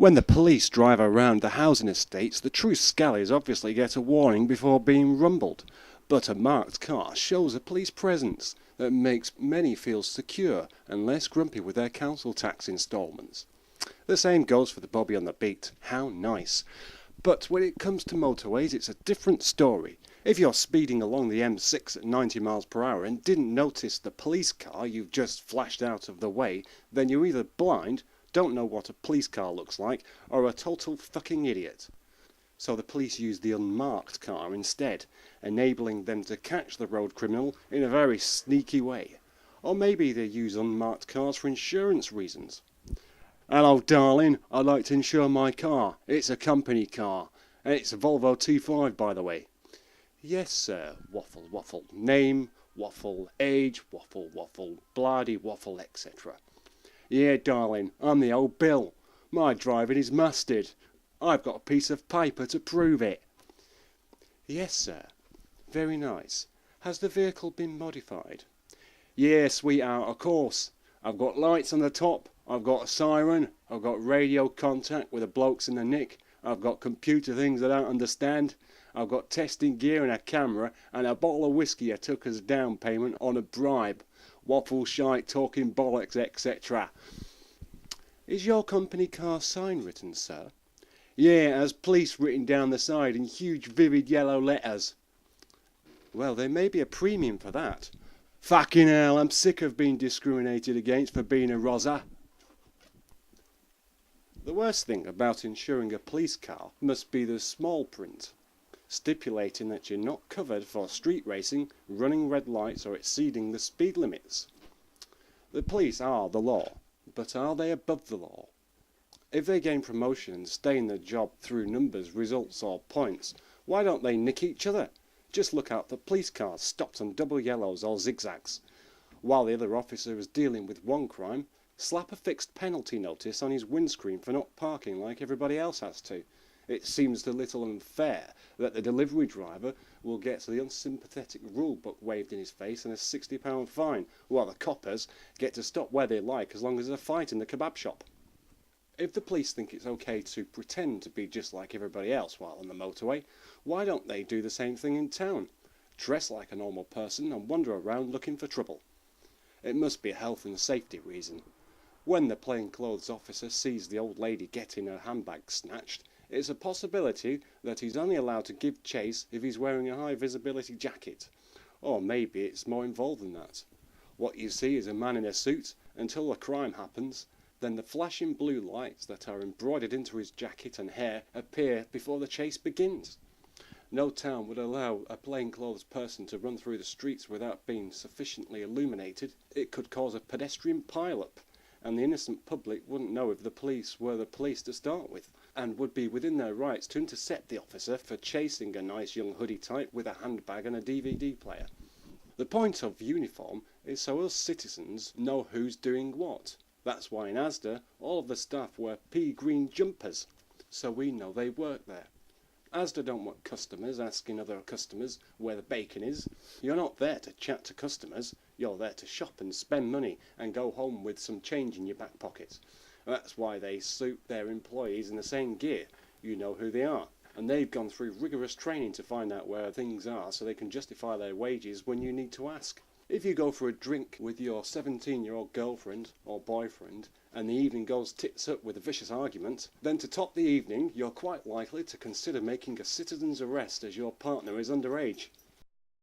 When the police drive around the housing estates, the true scallies obviously get a warning before being rumbled. But a marked car shows a police presence that makes many feel secure and less grumpy with their council tax instalments. The same goes for the Bobby on the beat. How nice. But when it comes to motorways, it's a different story. If you're speeding along the M6 at 90 miles per hour and didn't notice the police car you've just flashed out of the way, then you're either blind, don't know what a police car looks like, or a total fucking idiot. So the police use the unmarked car instead, enabling them to catch the road criminal in a very sneaky way. Or maybe they use unmarked cars for insurance reasons. Hello darling, I'd like to insure my car. It's a company car. And it's a Volvo T5 by the way. Yes sir, waffle waffle. Name, waffle, age, waffle waffle, bloody waffle, etc. Yeah darling, I'm the old Bill. My driving is mustard. I've got a piece of paper to prove it. Yes sir, very nice. Has the vehicle been modified? Yeah sweetheart, of course. I've got lights on the top, I've got a siren, I've got radio contact with the blokes in the nick, I've got computer things I don't understand, I've got testing gear and a camera, and a bottle of whiskey I took as down payment on a bribe. Waffle shite, talking bollocks, etc. Is your company car sign written, sir? Yeah, it has police written down the side in huge vivid yellow letters. Well, there may be a premium for that. Fucking hell, I'm sick of being discriminated against for being a rozzer. The worst thing about insuring a police car must be the small print, stipulating that you're not covered for street racing, running red lights or exceeding the speed limits. The police are the law, but are they above the law? If they gain promotion and stay in the job through numbers, results or points, why don't they nick each other? Just look out for police cars stopped on double yellows or zigzags. While the other officer is dealing with one crime, slap a fixed penalty notice on his windscreen for not parking like everybody else has to. It seems a little unfair that the delivery driver will get the unsympathetic rule book waved in his face and a £60 fine, while the coppers get to stop where they like as long as there's a fight in the kebab shop. If the police think it's okay to pretend to be just like everybody else while on the motorway, why don't they do the same thing in town? Dress like a normal person and wander around looking for trouble. It must be a health and safety reason. When the plainclothes officer sees the old lady getting her handbag snatched, it's a possibility that he's only allowed to give chase if he's wearing a high visibility jacket. Or maybe it's more involved than that. What you see is a man in a suit until a crime happens. Then the flashing blue lights that are embroidered into his jacket and hair appear before the chase begins. No town would allow a plainclothes person to run through the streets without being sufficiently illuminated. It could cause a pedestrian pile-up, and the innocent public wouldn't know if the police were the police to start with, and would be within their rights to intercept the officer for chasing a nice young hoodie type with a handbag and a DVD player. The point of uniform is so us citizens know who's doing what. That's why in Asda all of the staff wear pea green jumpers, so we know they work there. Asda don't want customers asking other customers where the bacon is. You're not there to chat to customers, you're there to shop and spend money and go home with some change in your back pocket. That's why they suit their employees in the same gear. You know who they are, and they've gone through rigorous training to find out where things are so they can justify their wages when you need to ask. If you go for a drink with your 17-year-old girlfriend or boyfriend and the evening goes tits up with a vicious argument, then to top the evening you're quite likely to consider making a citizen's arrest as your partner is underage.